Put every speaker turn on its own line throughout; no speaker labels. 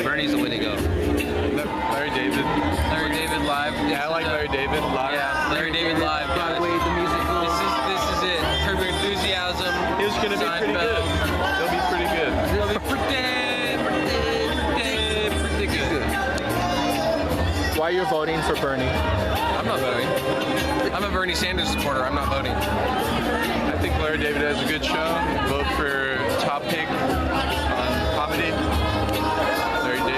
Bernie's the way to go.
Larry David.
Larry David live.
Yeah, I like Larry David live.
Yeah, Larry David live.
Broadway, the musical.
This is it. Curb Your Enthusiasm.
It's going to be pretty good. It'll be pretty good.
It'll be pretty good.
Why you're voting for Bernie?
I'm not voting. I'm a Bernie Sanders supporter. I'm not voting.
I think Larry David has a good show. Vote for top pick on comedy. Larry David.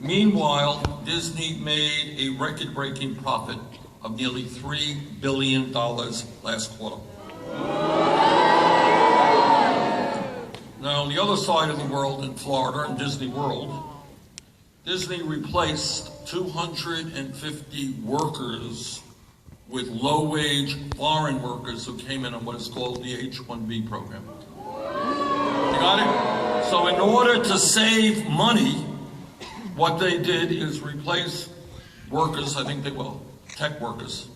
Meanwhile, Disney made a record-breaking profit of nearly $3 billion last quarter. Now, on the other side of the world in Florida, in Disney World, Disney replaced 250 workers with low-wage foreign workers who came in on what is called the H-1B program. You got it? So in order to save money, what they did is replace workers, I think tech workers.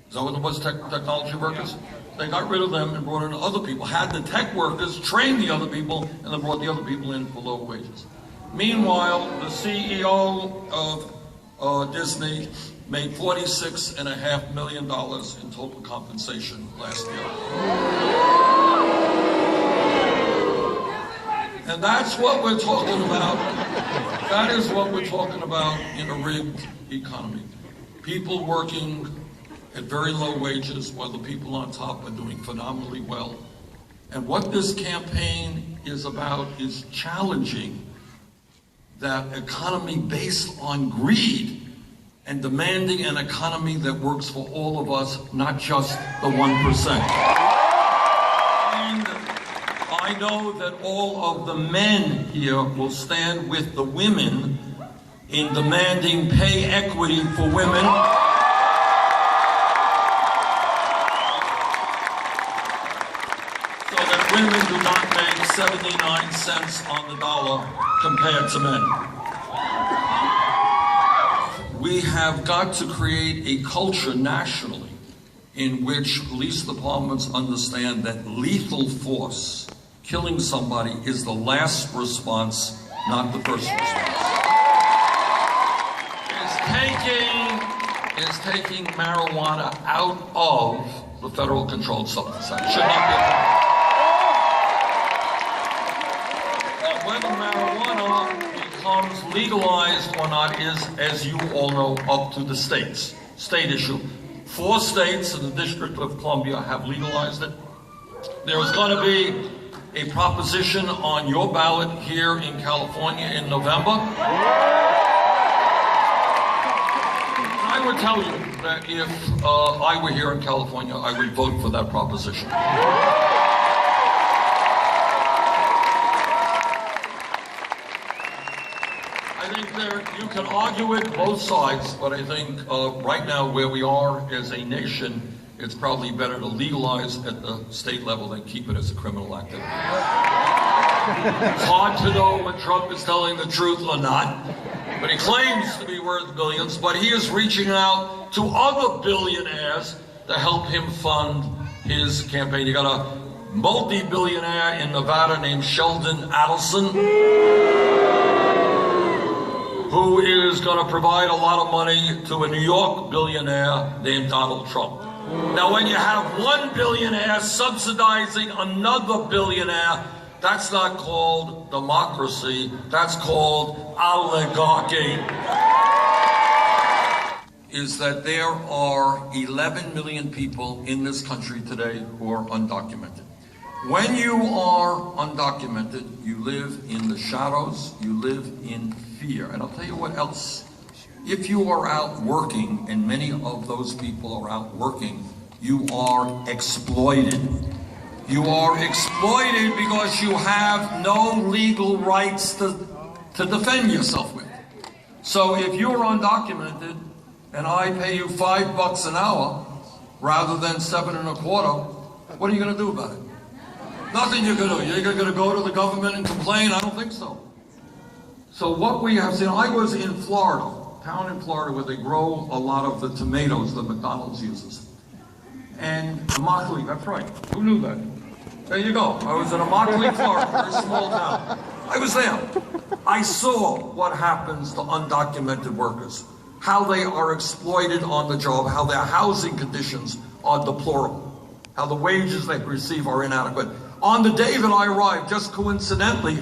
Is that what it was, technology workers? They got rid of them and brought in other people, had the tech workers train the other people, and then brought the other people in for lower wages. Meanwhile, the CEO of Disney made $46.5 million in total compensation last year. And that's what we're talking about. That is what we're talking about in a rigged economy. People working at very low wages while the people on top are doing phenomenally well. And what this campaign is about is challenging that economy based on greed and demanding an economy that works for all of us, not just the 1%. I know that all of the men here will stand with the women in demanding pay equity for women. So that women do not make 79 cents on the dollar compared to men. We have got to create a culture nationally in which police departments understand that lethal force, killing somebody, is the last response, not the first response. Is taking marijuana out of the Federal Controlled Substance Act. Should not be. Whether marijuana becomes legalized or not is, as you all know, up to the states. State issue. 4 states in the District of Columbia have legalized it. There is going to be a proposition on your ballot here in California in November. I would tell you that if I were here in California, I would vote for that proposition. I think you can argue it both sides, but I think right now where we are as a nation, it's probably better to legalize at the state level than keep it as a criminal activity. It's hard to know when Trump is telling the truth or not, but he claims to be worth billions, but he is reaching out to other billionaires to help him fund his campaign. You got a multi-billionaire in Nevada named Sheldon Adelson, who is going to provide a lot of money to a New York billionaire named Donald Trump. Now, when you have one billionaire subsidizing another billionaire, that's not called democracy, that's called oligarchy. Is that there are 11 million people in this country today who are undocumented. When you are undocumented, you live in the shadows, you live in fear. And I'll tell you what else. If you are out working, and many of those people are out working, you are exploited. You are exploited because you have no legal rights to defend yourself with. So if you're undocumented and I pay you $5 an hour rather than $7.25, what are you going to do about it? Nothing you're going to do. You're going to go to the government and complain? I don't think so. So what we have seen, I was in Florida, a town in Florida where they grow a lot of the tomatoes that McDonald's uses. And Immokalee, that's right. Who knew that? There you go. I was in Immokalee, Florida, a very small town. I was there. I saw what happens to undocumented workers, how they are exploited on the job, how their housing conditions are deplorable, how the wages they receive are inadequate. On the day that I arrived, just coincidentally,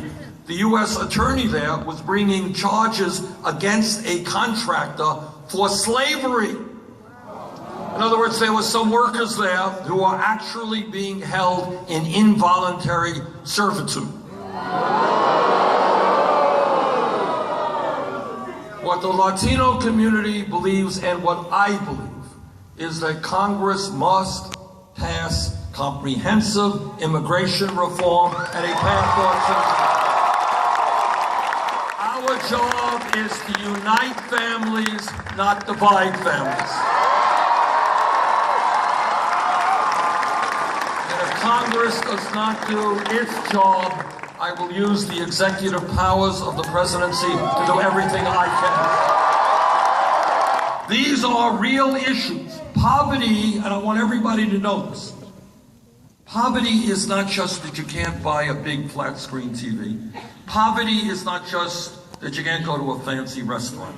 the U.S. attorney there was bringing charges against a contractor for slavery. In other words, there were some workers there who are actually being held in involuntary servitude. What the Latino community believes and what I believe is that Congress must pass comprehensive immigration reform and a path toward citizenship. Our job is to unite families, not divide families. And if Congress does not do its job, I will use the executive powers of the presidency to do everything I can. These are real issues. Poverty, and I want everybody to know this, poverty is not just that you can't buy a big flat screen TV. Poverty is not just that you can't go to a fancy restaurant.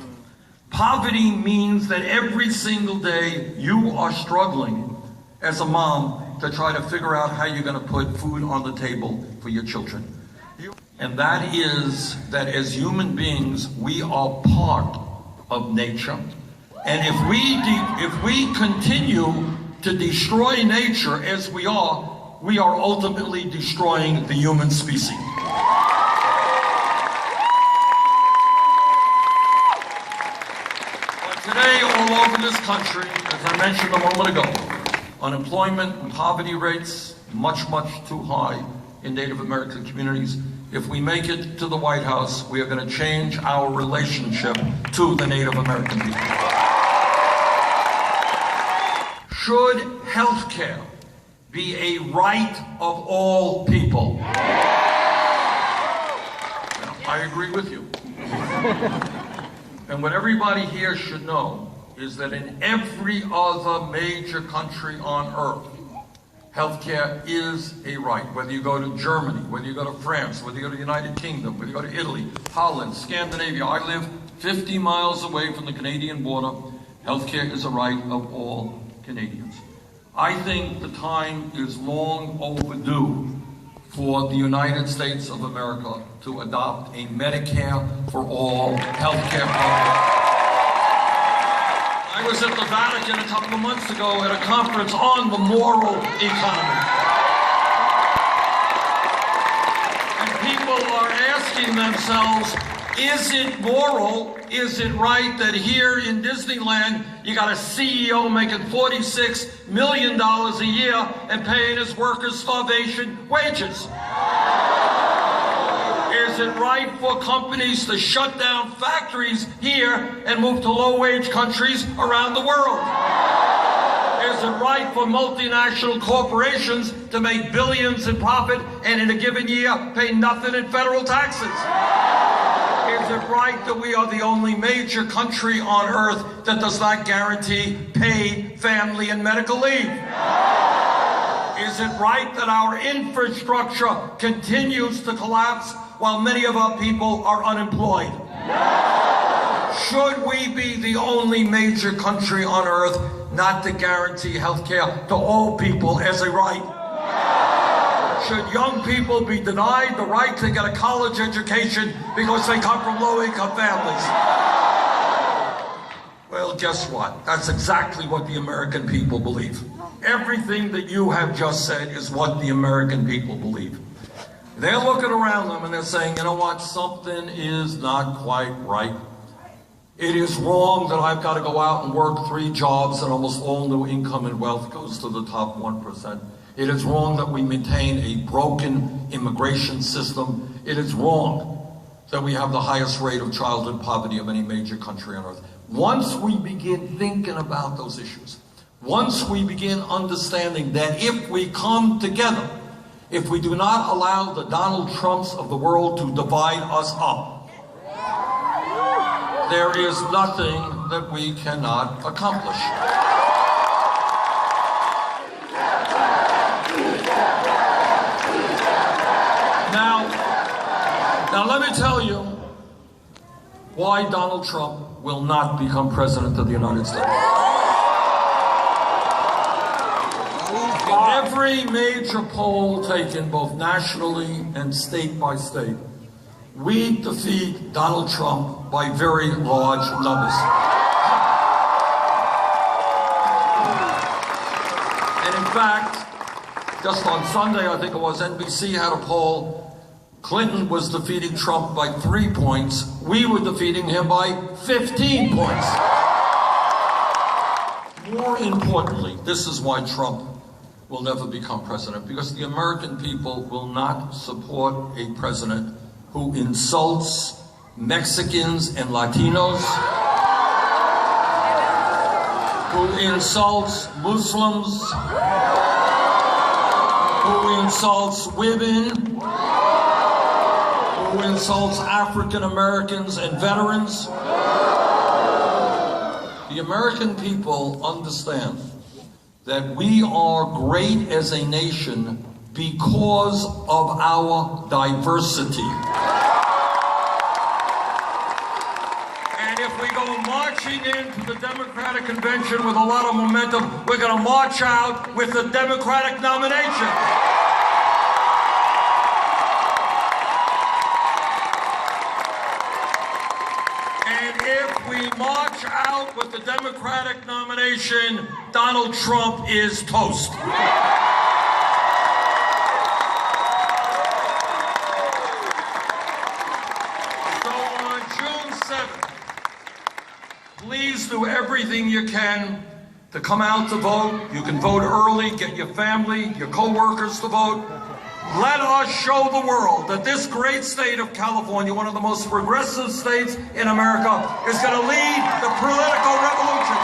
Poverty means that every single day you are struggling as a mom to try to figure out how you're going to put food on the table for your children. And that is that as human beings, we are part of nature. And if we continue to destroy nature as we are ultimately destroying the human species. But today, all over this country, as I mentioned a moment ago, unemployment and poverty rates much, much too high in Native American communities. If we make it to the White House, we are going to change our relationship to the Native American people. Should health care be a right of all people? I agree with you. And what everybody here should know is that in every other major country on earth, healthcare is a right. Whether you go to Germany, whether you go to France, whether you go to the United Kingdom, whether you go to Italy, Holland, Scandinavia. I live 50 miles away from the Canadian border. Healthcare is a right of all Canadians. I think the time is long overdue for the United States of America to adopt a Medicare for all healthcare program. I was at the Vatican a couple of months ago at a conference on the moral economy. And people are asking themselves, is it moral, is it right that here in Disneyland you got a CEO making $46 million a year and paying his workers starvation wages? Is it right for companies to shut down factories here and move to low-wage countries around the world? Is it right for multinational corporations to make billions in profit and in a given year pay nothing in federal taxes? Is it right that we are the only major country on earth that does not guarantee paid family and medical leave? Is it right that our infrastructure continues to collapse while many of our people are unemployed? Should we be the only major country on earth not to guarantee health care to all people as a right? Should young people be denied the right to get a college education because they come from low-income families? Well, guess what? That's exactly what the American people believe. Everything that you have just said is what the American people believe. They're looking around them and they're saying, you know what, something is not quite right. It is wrong that I've got to go out and work 3 jobs and almost all new income and wealth goes to the top 1%. It is wrong that we maintain a broken immigration system. It is wrong that we have the highest rate of childhood poverty of any major country on earth. Once we begin thinking about those issues, once we begin understanding that if we come together, if we do not allow the Donald Trumps of the world to divide us up, there is nothing that we cannot accomplish. Now let me tell you why Donald Trump will not become president of the United States. In every major poll taken, both nationally and state by state, we defeat Donald Trump by very large numbers. And in fact, just on Sunday, I think it was, NBC had a poll. Clinton was defeating Trump by 3 points. We were defeating him by 15 points. More importantly, this is why Trump will never become president, because the American people will not support a president who insults Mexicans and Latinos, who insults Muslims, who insults women, who insults African Americans and veterans. The American people understand that we are great as a nation because of our diversity. And if we go marching into the Democratic convention with a lot of momentum, we're going to march out with the Democratic nomination. If we march out with the Democratic nomination, Donald Trump is toast. So on June 7th, please do everything you can to come out to vote. You can vote early, get your family, your co-workers to vote. Let us show the world that this great state of California, one of the most progressive states in America, is going to lead the political revolution.